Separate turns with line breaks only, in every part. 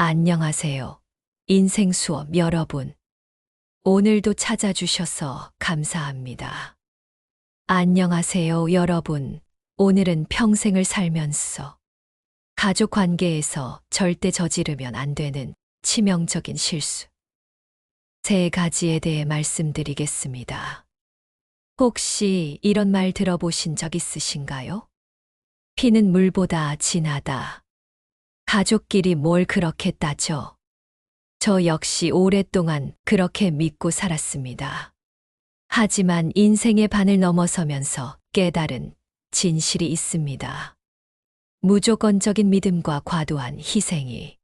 안녕하세요. 인생 수업 여러분. 오늘도 찾아주셔서 감사합니다. 안녕하세요, 여러분. 오늘은 평생을 살면서 가족 관계에서 절대 저지르면 안 되는 치명적인 실수. 3가지에 대해 말씀드리겠습니다. 혹시 이런 말 들어보신 적 있으신가요? 피는 물보다 진하다. 가족끼리 뭘 그렇게 따져? 저 역시 오랫동안 그렇게 믿고 살았습니다. 하지만 인생의 반을 넘어서면서 깨달은 진실이 있습니다. 무조건적인 믿음과 과도한 희생이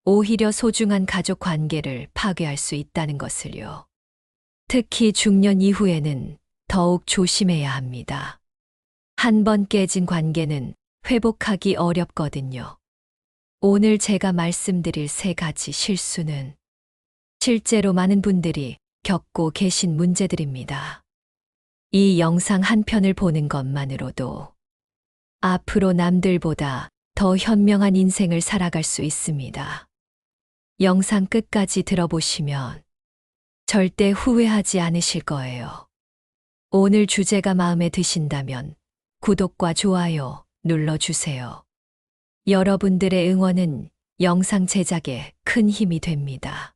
오히려 소중한 가족 관계를 파괴할 수 있다는 것을요. 특히 중년 이후에는 더욱 조심해야 합니다. 한 번 깨진 관계는 회복하기 어렵거든요. 오늘 제가 말씀드릴 3가지 실수는 실제로 많은 분들이 겪고 계신 문제들입니다. 이 영상 한 편을 보는 것만으로도 앞으로 남들보다 더 현명한 인생을 살아갈 수 있습니다. 영상 끝까지 들어보시면 절대 후회하지 않으실 거예요. 오늘 주제가 마음에 드신다면 구독과 좋아요 눌러주세요. 여러분들의 응원은 영상 제작에 큰 힘이 됩니다.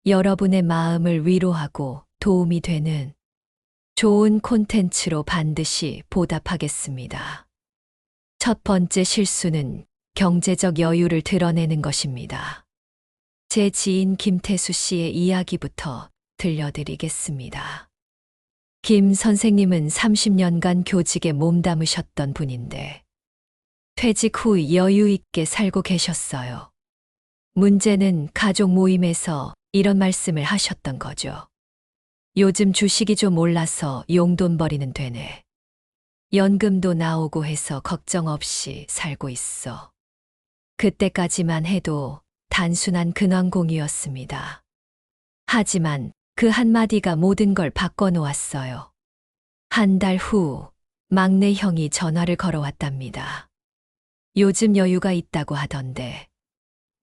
여러분의 마음을 위로하고 도움이 되는 좋은 콘텐츠로 반드시 보답하겠습니다. 첫 번째 실수는 경제적 여유를 드러내는 것입니다. 제 지인 김태수 씨의 이야기부터 들려드리겠습니다. 김 선생님은 30년간 교직에 몸담으셨던 분인데 퇴직 후 여유 있게 살고 계셨어요. 문제는 가족 모임에서 이런 말씀을 하셨던 거죠. 요즘 주식이 좀 올라서 용돈벌이는 되네. 연금도 나오고 해서 걱정 없이 살고 있어. 그때까지만 해도 단순한 근황공유였습니다. 하지만 그 한마디가 모든 걸 바꿔놓았어요. 한 달 후 막내 형이 전화를 걸어왔답니다. 요즘 여유가 있다고 하던데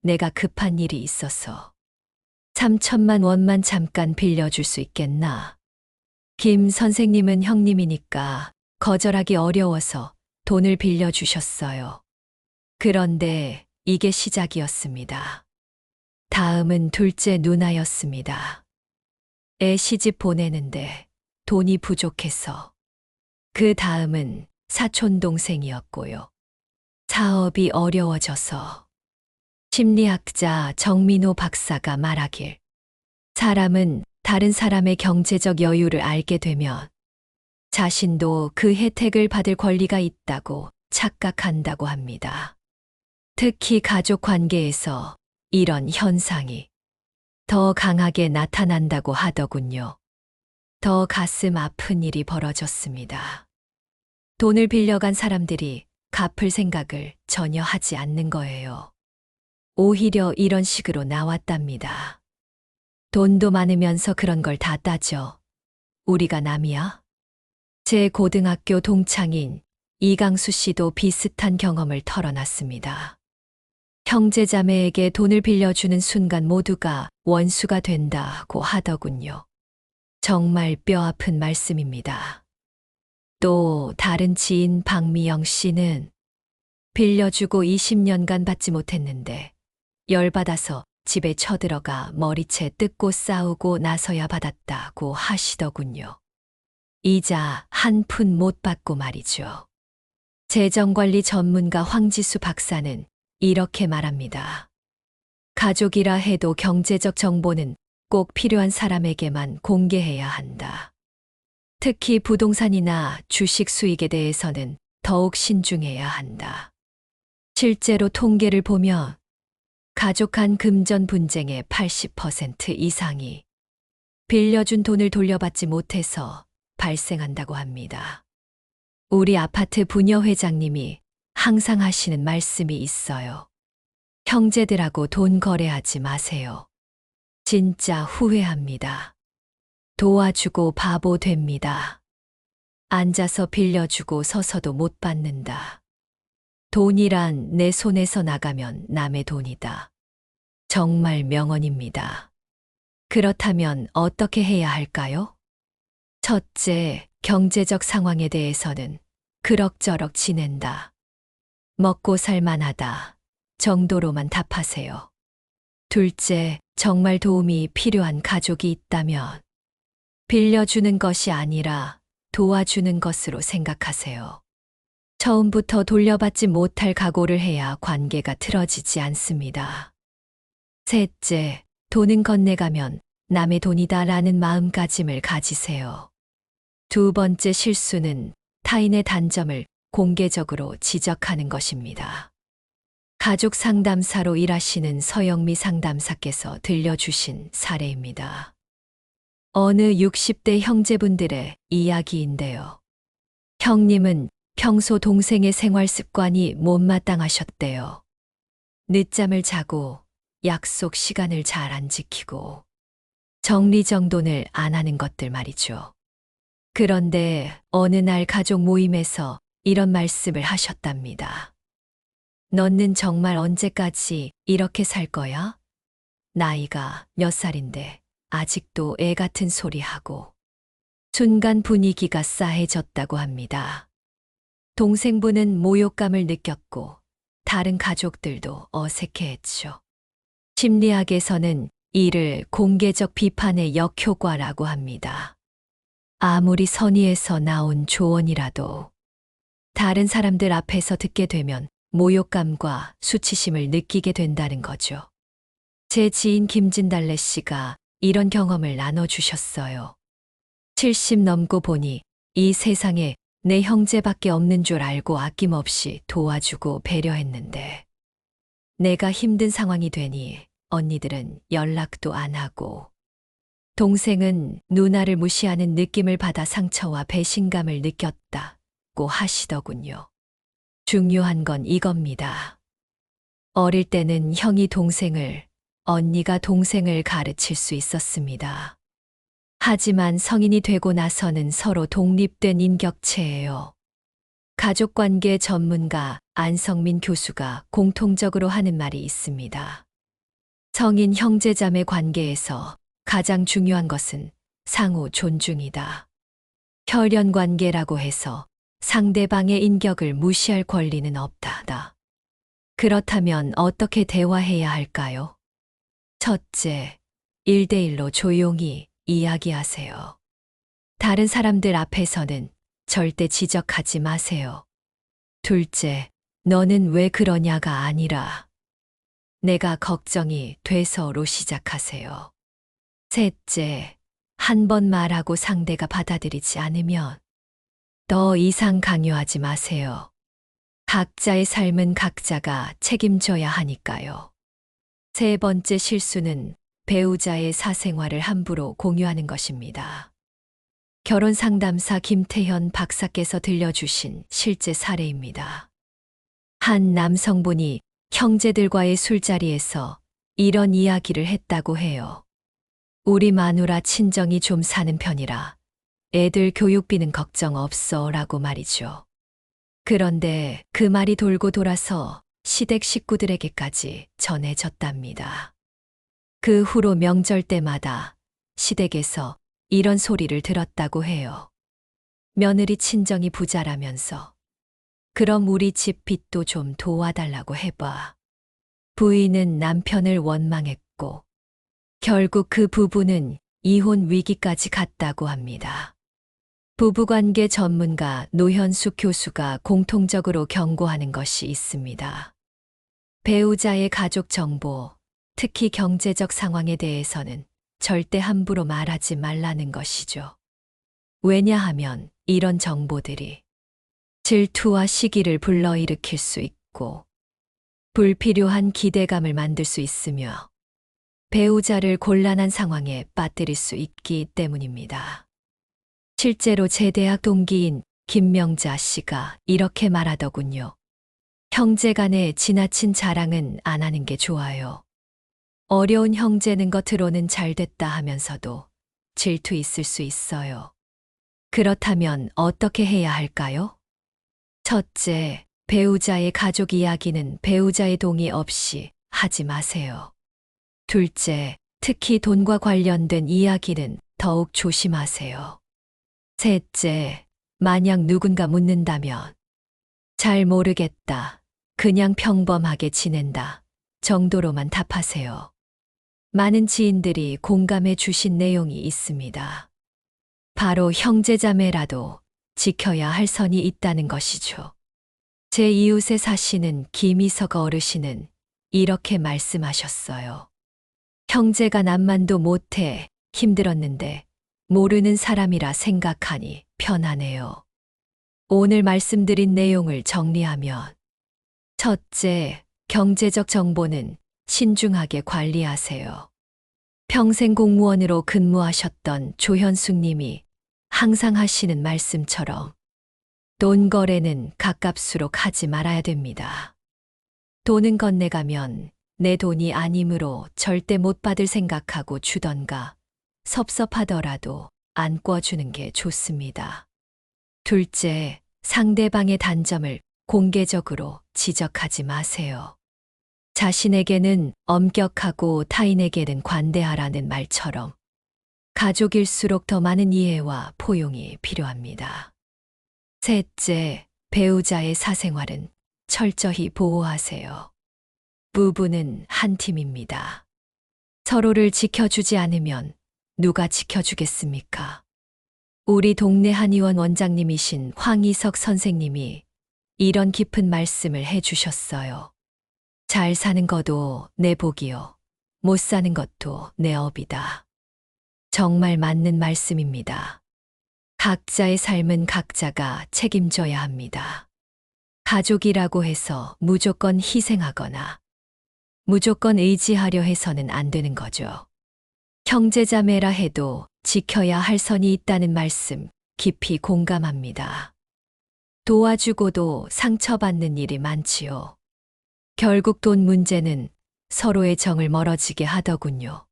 내가 급한 일이 있어서 3천만 원만 잠깐 빌려줄 수 있겠나? 김 선생님은 형님이니까 거절하기 어려워서 돈을 빌려주셨어요. 그런데 이게 시작이었습니다. 다음은 둘째 누나였습니다. 애 시집 보내는데 돈이 부족해서. 그 다음은 사촌 동생이었고요. 사업이 어려워져서. 심리학자 정민호 박사가 말하길 사람은 다른 사람의 경제적 여유를 알게 되면 자신도 그 혜택을 받을 권리가 있다고 착각한다고 합니다. 특히 가족 관계에서 이런 현상이 더 강하게 나타난다고 하더군요. 더 가슴 아픈 일이 벌어졌습니다. 돈을 빌려간 사람들이 갚을 생각을 전혀 하지 않는 거예요. 오히려 이런 식으로 나왔답니다. 돈도 많으면서 그런 걸 다 따져. 우리가 남이야? 제 고등학교 동창인 이강수 씨도 비슷한 경험을 털어놨습니다. 형제자매에게 돈을 빌려주는 순간 모두가 원수가 된다고 하더군요. 정말 뼈아픈 말씀입니다. 또 다른 지인 박미영 씨는 빌려주고 20년간 받지 못했는데 열받아서 집에 쳐들어가 머리채 뜯고 싸우고 나서야 받았다고 하시더군요. 이자 한 푼 못 받고 말이죠. 재정관리 전문가 황지수 박사는 이렇게 말합니다. 가족이라 해도 경제적 정보는 꼭 필요한 사람에게만 공개해야 한다. 특히 부동산이나 주식 수익에 대해서는 더욱 신중해야 한다. 실제로 통계를 보면 가족 간 금전 분쟁의 80% 이상이 빌려준 돈을 돌려받지 못해서 발생한다고 합니다. 우리 아파트 부녀 회장님이 항상 하시는 말씀이 있어요. 형제들하고 돈 거래하지 마세요. 진짜 후회합니다. 도와주고 바보 됩니다. 앉아서 빌려주고 서서도 못 받는다. 돈이란 내 손에서 나가면 남의 돈이다. 정말 명언입니다. 그렇다면 어떻게 해야 할까요? 첫째, 경제적 상황에 대해서는 그럭저럭 지낸다. 먹고 살만하다 정도로만 답하세요. 둘째, 정말 도움이 필요한 가족이 있다면 빌려주는 것이 아니라 도와주는 것으로 생각하세요. 처음부터 돌려받지 못할 각오를 해야 관계가 틀어지지 않습니다. 셋째, 돈은 건네가면 남의 돈이다라는 마음가짐을 가지세요. 두 번째 실수는 타인의 단점을 공개적으로 지적하는 것입니다. 가족 상담사로 일하시는 서영미 상담사께서 들려주신 사례입니다. 어느 60대 형제분들의 이야기인데요. 형님은 평소 동생의 생활 습관이 못마땅하셨대요. 늦잠을 자고 약속 시간을 잘 안 지키고 정리정돈을 안 하는 것들 말이죠. 그런데 어느 날 가족 모임에서 이런 말씀을 하셨답니다. 너는 정말 언제까지 이렇게 살 거야? 나이가 몇 살인데 아직도 애 같은 소리 하고. 순간 분위기가 싸해졌다고 합니다. 동생분은 모욕감을 느꼈고 다른 가족들도 어색해했죠. 심리학에서는 이를 공개적 비판의 역효과라고 합니다. 아무리 선의에서 나온 조언이라도 다른 사람들 앞에서 듣게 되면 모욕감과 수치심을 느끼게 된다는 거죠. 제 지인 김진달래 씨가 이런 경험을 나눠주셨어요. 70 넘고 보니 이 세상에 내 형제밖에 없는 줄 알고 아낌없이 도와주고 배려했는데 내가 힘든 상황이 되니 언니들은 연락도 안 하고 동생은 누나를 무시하는 느낌을 받아 상처와 배신감을 느꼈다고 하시더군요. 중요한 건 이겁니다. 어릴 때는 형이 동생을, 언니가 동생을 가르칠 수 있었습니다. 하지만 성인이 되고 나서는 서로 독립된 인격체예요. 가족관계 전문가 안성민 교수가 공통적으로 하는 말이 있습니다. 성인 형제자매 관계에서 가장 중요한 것은 상호 존중이다. 혈연 관계라고 해서 상대방의 인격을 무시할 권리는 없다. 그렇다면 어떻게 대화해야 할까요? 첫째, 1대1로 조용히 이야기하세요. 다른 사람들 앞에서는 절대 지적하지 마세요. 둘째, 너는 왜 그러냐가 아니라 내가 걱정이 돼서로 시작하세요. 셋째, 한 번 말하고 상대가 받아들이지 않으면 더 이상 강요하지 마세요. 각자의 삶은 각자가 책임져야 하니까요. 세 번째 실수는 배우자의 사생활을 함부로 공유하는 것입니다. 결혼 상담사 김태현 박사께서 들려주신 실제 사례입니다. 한 남성분이 형제들과의 술자리에서 이런 이야기를 했다고 해요. 우리 마누라 친정이 좀 사는 편이라 애들 교육비는 걱정 없어 라고 말이죠. 그런데 그 말이 돌고 돌아서 시댁 식구들에게까지 전해졌답니다. 그 후로 명절 때마다 시댁에서 이런 소리를 들었다고 해요. 며느리 친정이 부자라면서 그럼 우리 집 빚도 좀 도와달라고 해봐. 부인은 남편을 원망했고 결국 그 부부는 이혼 위기까지 갔다고 합니다. 부부관계 전문가 노현숙 교수가 공통적으로 경고하는 것이 있습니다. 배우자의 가족 정보, 특히 경제적 상황에 대해서는 절대 함부로 말하지 말라는 것이죠. 왜냐하면 이런 정보들이 질투와 시기를 불러일으킬 수 있고 불필요한 기대감을 만들 수 있으며 배우자를 곤란한 상황에 빠뜨릴 수 있기 때문입니다. 실제로 제 대학 동기인 김명자 씨가 이렇게 말하더군요. 형제간의 지나친 자랑은 안 하는 게 좋아요. 어려운 형제는 겉으로는 잘 됐다 하면서도 질투 있을 수 있어요. 그렇다면 어떻게 해야 할까요? 첫째, 배우자의 가족 이야기는 배우자의 동의 없이 하지 마세요. 둘째, 특히 돈과 관련된 이야기는 더욱 조심하세요. 셋째, 만약 누군가 묻는다면 잘 모르겠다. 그냥 평범하게 지낸다. 정도로만 답하세요. 많은 지인들이 공감해 주신 내용이 있습니다. 바로 형제자매라도 지켜야 할 선이 있다는 것이죠. 제 이웃에 사시는 김희석 어르신은 이렇게 말씀하셨어요. 형제가 남만도 못해 힘들었는데 모르는 사람이라 생각하니 편하네요. 오늘 말씀드린 내용을 정리하면 첫째, 경제적 정보는 신중하게 관리하세요. 평생 공무원으로 근무하셨던 조현숙 님이 항상 하시는 말씀처럼 돈 거래는 가깝수록 하지 말아야 됩니다. 돈은 건네가면 내 돈이 아니므로 절대 못 받을 생각하고 주던가 섭섭하더라도 안 꿔주는 게 좋습니다. 둘째, 상대방의 단점을 공개적으로 지적하지 마세요. 자신에게는 엄격하고 타인에게는 관대하라는 말처럼 가족일수록 더 많은 이해와 포용이 필요합니다. 셋째, 배우자의 사생활은 철저히 보호하세요. 부부는 한 팀입니다. 서로를 지켜주지 않으면 누가 지켜주겠습니까? 우리 동네 한의원 원장님이신 황희석 선생님이 이런 깊은 말씀을 해주셨어요. 잘 사는 것도 내 복이요. 못 사는 것도 내 업이다. 정말 맞는 말씀입니다. 각자의 삶은 각자가 책임져야 합니다. 가족이라고 해서 무조건 희생하거나 무조건 의지하려 해서는 안 되는 거죠. 형제자매라 해도 지켜야 할 선이 있다는 말씀 깊이 공감합니다. 도와주고도 상처받는 일이 많지요. 결국 돈 문제는 서로의 정을 멀어지게 하더군요.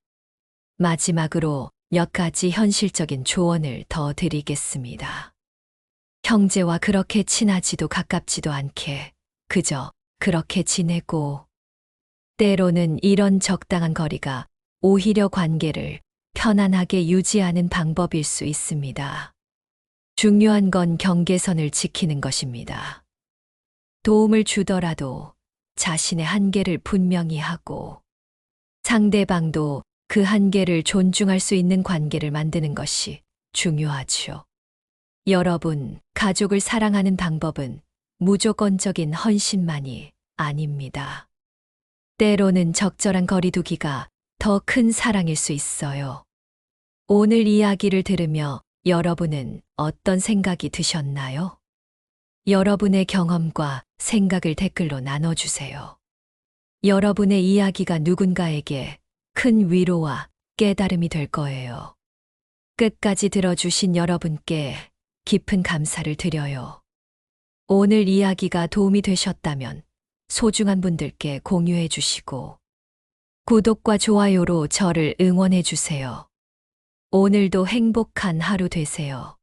마지막으로 몇 가지 현실적인 조언을 더 드리겠습니다. 형제와 그렇게 친하지도 가깝지도 않게 그저 그렇게 지내고 때로는 이런 적당한 거리가 오히려 관계를 편안하게 유지하는 방법일 수 있습니다. 중요한 건 경계선을 지키는 것입니다. 도움을 주더라도 자신의 한계를 분명히 하고 상대방도 그 한계를 존중할 수 있는 관계를 만드는 것이 중요하죠. 여러분, 가족을 사랑하는 방법은 무조건적인 헌신만이 아닙니다. 때로는 적절한 거리두기가 더 큰 사랑일 수 있어요. 오늘 이야기를 들으며 여러분은 어떤 생각이 드셨나요? 여러분의 경험과 생각을 댓글로 나눠주세요. 여러분의 이야기가 누군가에게 큰 위로와 깨달음이 될 거예요. 끝까지 들어주신 여러분께 깊은 감사를 드려요. 오늘 이야기가 도움이 되셨다면 소중한 분들께 공유해 주시고 구독과 좋아요로 저를 응원해 주세요. 오늘도 행복한 하루 되세요.